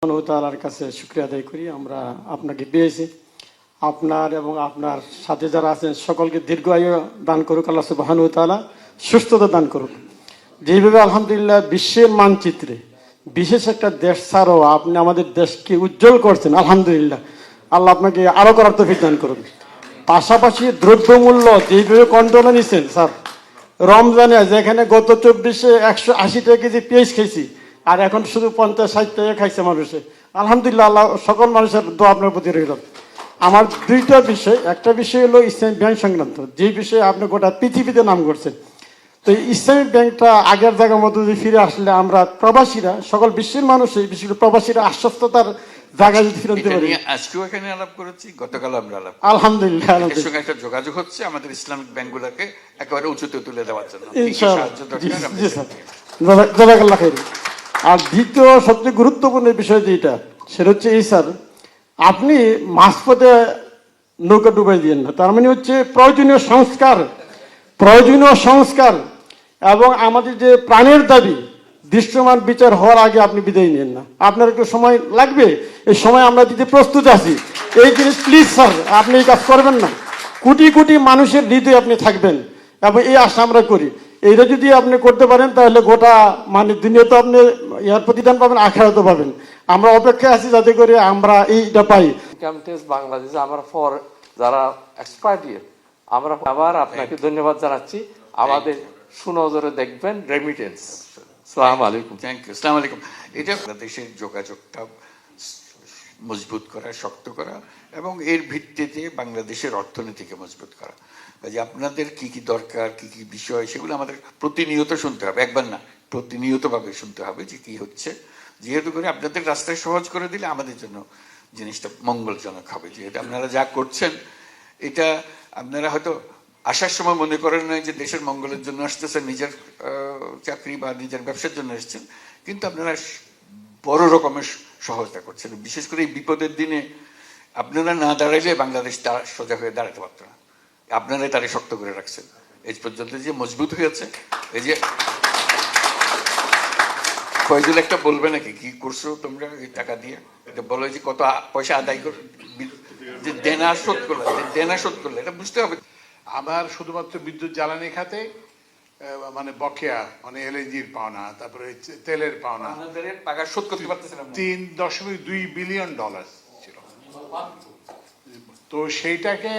তাআলার কাছে শুকরিয়া আদায় করি, আমরা আপনাকে পেয়েছি। আপনার এবং আপনার সাথে যারা আছেন সকলকে দীর্ঘ আয়ু দান করুক আল্লাহ সুবহানাহু ওয়া তাআলা, সুস্থতা দান করুক। যেভাবে আলহামদুলিল্লাহ বিশ্বের মানচিত্রে বিশেষ একটা দেশ ছাড়াও আপনি আমাদের দেশকে উজ্জ্বল করছেন, আলহামদুলিল্লাহ। আল্লাহ আপনাকে আরো করার তৌফিক দান করুন। পাশাপাশি দ্রব্যমূল্য যেভাবে কন্ট্রোলে নিচ্ছেন স্যার, রমজানে যেখানে গত 24-এ 180 টাকা কেজি পেঁয়াজ খেয়েছি, আর এখন শুধু 50-60 টাকা খাইছে মানুষে, আলহামদুলিল্লাহ। আল্লাহ সকল মানুষের দোয়া আপনার প্রতি রইল। আমার দুইটা বিষয়, একটা বিষয় হলো ইসলামিক ব্যাংক সংক্রান্ত, যে বিষয়ে আপনি গোটা পৃথিবীতে নাম করছেন। তো ইসলামিক ব্যাংকটা আগের জায়গার মধ্যে যদি ফিরে আসলে আমরা প্রবাসীরা, সকল বিশ্বের মানুষই, বিশেষ করে প্রবাসীরা আশ্বস্ততার জায়গায় যদি ফিরে দিতে পারি। আজকেও এখানে আলাপ করেছি, গতকাল আমরা আলাপ, আলহামদুলিল্লাহ এর সঙ্গে একটা যোগাযোগ হচ্ছে আমাদের ইসলামিক ব্যাংকগুলোকে একেবারে উঁচুতে তুলে দেওয়ার জন্য। জাযাকাল্লাহ খাইর। আর দ্বিতীয় সবচেয়ে গুরুত্বপূর্ণ বিষয় যেটা, সেটা হচ্ছে এই স্যার, আপনি মাঝপথে নৌকা ডুবাই দিয়েন না। তার মানে হচ্ছে প্রয়োজনীয় সংস্কার এবং আমাদের যে প্রাণের দাবি দৃশ্যমান বিচার হওয়ার আগে আপনি বিদায় নেন না। আপনার একটু সময় লাগবে, এই সময় আমরা দিতে প্রস্তুত আছি। এই জিনিস প্লিজ স্যার আপনি এই কাজ করবেন না। কোটি কোটি মানুষের হৃদয়ে আপনি থাকবেন এবং এই আশা আমরা করি। এইটা যদি আপনি করতে পারেন তাহলে গোটা মানে দুনিয়াতে আপনি ইয়ার প্রতিদান পাবেন, আখিরাতেও পাবেন। আমরা অপেক্ষায় আছি যাতে করে আমরা এইটা পাই। ইনকাম ট্যাক্স বাংলাদেশে আমরা ফর যারা এক্সপার্ট আমরা আবার আপনাকে ধন্যবাদ জানাচ্ছি। আমাদের সুনজরে দেখবেন রেমিটেন্স। আসসালামু আলাইকুম। Thank you. আসসালামু আলাইকুম। এটা বাংলাদেশের যোগাযোগটা মজবুত করা, শক্ত করা এবং এর ভিত্তিতে বাংলাদেশের অর্থনীতিকে মজবুত করা। যে আপনাদের কি কি দরকার, কি কি বিষয়, সেগুলো আমাদের প্রতিনিয়ত শুনতে হবে, একবার না, প্রতিনিয়তভাবে শুনতে হবে যে কি হচ্ছে। যেহেতু করে আপনাদের রাস্তায় সহজ করে দিলে আমাদের জন্য জিনিসটা মঙ্গলজনক হবে। যেহেতু আপনারা যা করছেন, এটা আপনারা হয়তো আসার সময় মনে করেন না যে দেশের মঙ্গলের জন্য আসতেছেন, নিজের চাকরি বা নিজের ব্যবসার জন্য এসছেন, কিন্তু আপনারা বড় রকমের সহায়তা করছেন। বিশেষ করে এই বিপদের দিনে আপনারা না দাঁড়াইলে বাংলাদেশ সোজা হয়ে দাঁড়াতে পারত না। আপনারাই তারে শক্ত করে রাখছেন এই পর্যন্ত, যে মজবুত হয়েছে। এই যে ফয়জুল একটা বলবে নাকি কি করছো তোমরা এই টাকা দিয়ে, এটা বলো যে কত পয়সা আদায় করে, যে দেনা শোধ করলে এটা বুঝতে হবে। আমার শুধুমাত্র বিদ্যুৎ জ্বালানি খাতে মানে বকেয়া, মানে এলএনজির পাওনা, তারপরে তেলের পাওনা টাকা শোধ করতে পারতেছিলাম $3.2 বিলিয়ন ছিল। তো সেইটাকে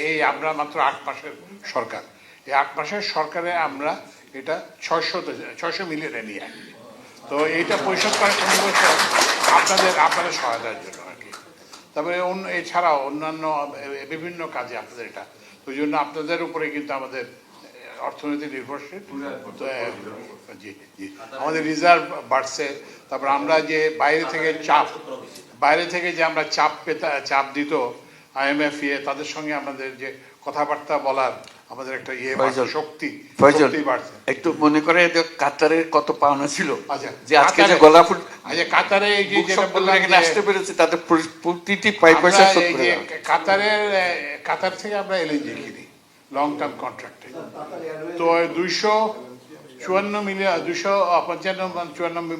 এই আমরা মাত্র 8 মাসের সরকার, এই 8 মাসের সরকারে আমরা এটা 600 মিলিয়নে নিয়ে আসি। তো এইটা পরিশোধ করার আপনাদের সহায়তার জন্য আর কি। তারপরে এছাড়াও অন্যান্য বিভিন্ন কাজে আপনাদের এটা, ওই জন্য আপনাদের উপরে কিন্তু আমাদের অর্থনীতি নির্ভরশীল। জি জি, আমাদের রিজার্ভ বাড়ছে। তারপর আমরা যে বাইরে থেকে যে আমরা চাপ দিত IMF তাদের সঙ্গে আমাদের যে কথাবার্তা বলার আমাদের একটা শক্তি বাড়ছে। একটু মনে করে কাতারের কত পাওনা ছিল, যে আজকে যে গলা ফুট কাতারে এই যে আসতে পেরেছে তাদের প্রতিটি পয়সা শোধ করে। কাতার থেকে আমরা এলএনজি কিনি লং টার্ম কন্ট্রাক্টে। তো $254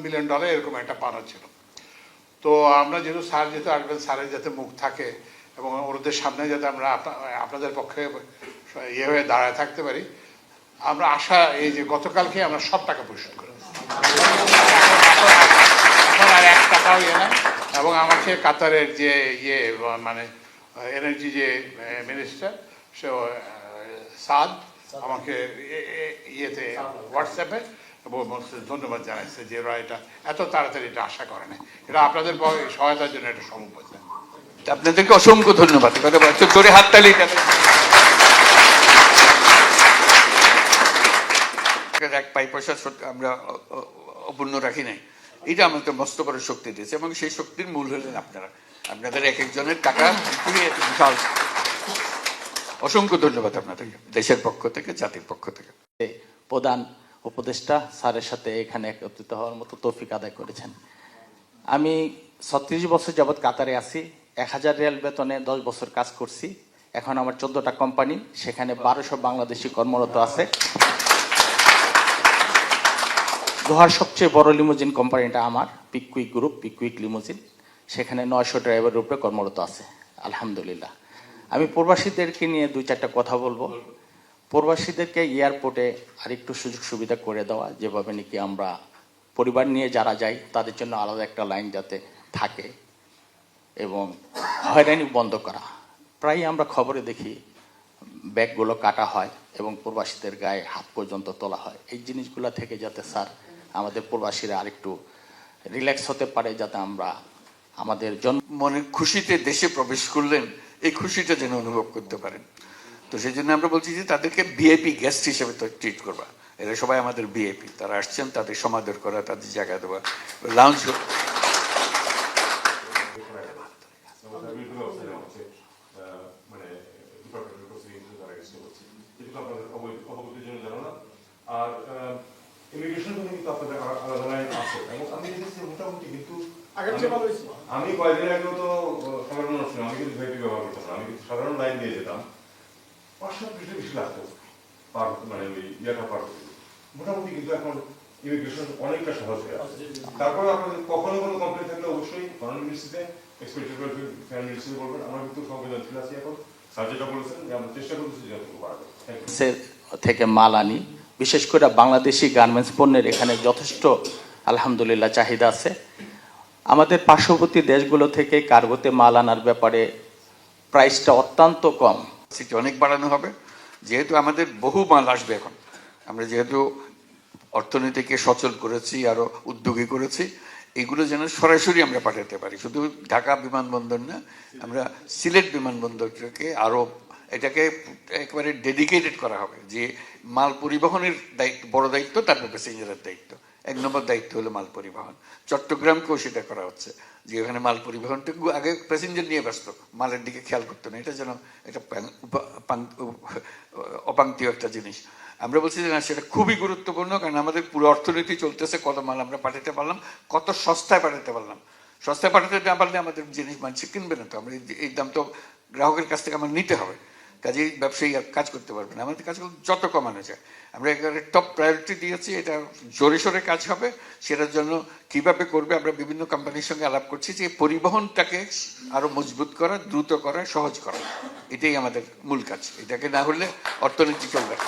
মিলিয়ন এরকম একটা পাওনা ছিল। তো আমরা যেহেতু স্যার যেহেতু আসবেন, স্যারের যাতে মুখ থাকে এবং ওদের সামনে যাতে আমরা আপনাদের পক্ষে ইয়ে হয়ে দাঁড়ায় থাকতে পারি, আমরা আশা এই যে গতকালকে আমরা সব টাকা পরিশোধ করি, এখন আর 1 টাকাও নাই। এবং আমাকে কাতারের যে মানে এনার্জি যে মিনিস্টার, সে সাদ, আমাকে ইয়েতে হোয়াটসঅ্যাপে ধন্যবাদ জানাইছে যে ওরা এটা এত তাড়াতাড়ি এটা আশা করে না। এটা আপনাদের সহায়তার জন্য এটা সম্ভব হয়েছে। আপনাদেরকে অসংখ্য ধন্যবাদ। জোরে হাততালি। এক পয়সা আমরা অপূর্ণ রাখি নাই, এটা আমাদের মস্ত বড় শক্তি দিয়েছে এবং সেই শক্তির মূল হলেন আপনারা। আপনাদের এক একজনের টাকা বিশাল। অসংখ্য ধন্যবাদ আপনাদেরকে, দেশের পক্ষ থেকে, জাতির পক্ষ থেকে। প্রধান উপদেষ্টা স্যারের সাথে এখানে একত্রিত হওয়ার মতো তৌফিক আদায় করেছেন। আমি 36 বছর যাবৎ কাতারে আছি। 1000 রিয়াল বেতনে 10 বছর কাজ করছি। এখন আমার 14টা কোম্পানি, সেখানে 1200 বাংলাদেশি কর্মরত আছে। দোহার সবচেয়ে বড় লিমুজিন কোম্পানিটা আমার পিকুইক গ্রুপ, পিকুইক লিমুজিন। সেখানে 900 ড্রাইভারের উপরে কর্মরত আছে আলহামদুলিল্লাহ। আমি প্রবাসীদেরকে নিয়ে 2-4টা কথা বলবো। প্রবাসীদেরকে এয়ারপোর্টে আরেকটু সুযোগ সুবিধা করে দেওয়া, যেভাবে নাকি আমরা পরিবার নিয়ে যারা যাই তাদের জন্য আলাদা একটা লাইন যাতে থাকে, এবং হয়রানি বন্ধ করা। প্রায় আমরা খবরে দেখি ব্যাগগুলো কাটা হয় এবং প্রবাসীদের গায়ে হাত পর্যন্ত তোলা হয়। এই জিনিসগুলো থেকে যাতে স্যার আমাদের প্রবাসীরা আরেকটু রিল্যাক্স হতে পারে, যাতে আমরা আমাদের মনের খুশিতে দেশে প্রবেশ করলেন, এই খুশিটা যেন অনুভব করতে পারেন। তো সেই জন্য আমরা বলছি যে তাদেরকে ভিআইপি গেস্ট হিসেবে তো ট্রিট করবা। এরা সবাই আমাদের ভিআইপি, তারা আসছেন, তাদের সমাদর করা, তাদের জায়গা দেওয়া, লাউঞ্জ আর ইমিগ্রেশন কিন্তু আপনাদের আলাদা লাইন আছে, এবং আমি দেখেছি মোটামুটি, কিন্তু আমি কয়েকদিন আগেও তো সাধারণ মানুষ, আমি কিন্তু ভিআইপি ব্যবহার করতাম না, আমি কিন্তু সাধারণ লাইন দিয়ে যেতাম, 500 বেশি লাগতো পার, মানে ওই ইয়াটা পার করতে। মোটামুটি কিন্তু এখন ইমিগ্রেশন অনেকটা সহজ হয়ে আছে। তারপরে আপনাদের কখনো কোনো কমপ্লেন থাকলে অবশ্যই ফরেন মিনিস্ট্রিতে, এক্সপেক্টেড ফরেন মিনিস্ট্রি বলবেন। আমরা কিন্তু সংবেদনশীল আছি এখন, স্যার যেটা বলেছেন যে আমরা চেষ্টা করতেছি যে থেকে মাল আনি। বিশেষ করে বাংলাদেশি গার্মেন্টস পণ্যের এখানে যথেষ্ট আলহামদুলিল্লাহ চাহিদা আছে। আমাদের পার্শ্ববর্তী দেশগুলো থেকে কার্গোতে মাল আনার ব্যাপারে প্রাইসটা অত্যন্ত কম। সেটা অনেক বাড়ানো হবে, যেহেতু আমাদের বহু মাল আসবে এখন। আমরা যেহেতু অর্থনীতিকে সচল করেছি, আরো উদ্যোগী করেছি, এগুলো যেন সরাসরি আমরা পাঠাতে পারি। শুধু ঢাকা বিমানবন্দর না, আমরা সিলেট বিমানবন্দরকে আরো এটাকে একেবারে ডেডিকেটেড করা হবে, যে মাল পরিবহনের দায়িত্ব, বড় দায়িত্ব, তারপর প্যাসেঞ্জারের দায়িত্ব। 1 নম্বর দায়িত্ব হলো মাল পরিবহন। চট্টগ্রামকেও সেটা করা হচ্ছে, যে ওখানে মাল পরিবহনটুকু আগে প্যাসেঞ্জার নিয়ে ব্যস্ত, মালের দিকে খেয়াল করতো না। এটা যেন এটা অপাঙ্ক্তীয় একটা জিনিস। আমরা বলছি যে না, সেটা খুবই গুরুত্বপূর্ণ, কারণ আমাদের পুরো অর্থনীতি চলতেছে, কত মাল আমরা পাঠাতে পারলাম, কত সস্তায় পাঠাতে পারলাম। সস্তায় পাঠাতে না পারলে আমাদের জিনিস মানুষ কিনবে না। তো আমরা এই দাম তো গ্রাহকের কাছ থেকে আমার নিতে হবে, কাজেই ব্যবসায়ী আর কাজ করতে পারবে না। আমাদের কাজগুলো যত কমানো যায়, আমরা একেবারে টপ প্রায়োরিটি দিয়েছি। এটা জোরে সোরে কাজ হবে। সেটার জন্য কিভাবে করবে, আমরা বিভিন্ন কোম্পানির সঙ্গে আলাপ করছি, যে পরিবহনটাকে আরো মজবুত করা, দ্রুত করা, সহজ করা, এটাই আমাদের মূল কাজ। এটাকে না হলে অর্থনীতি চলবে না।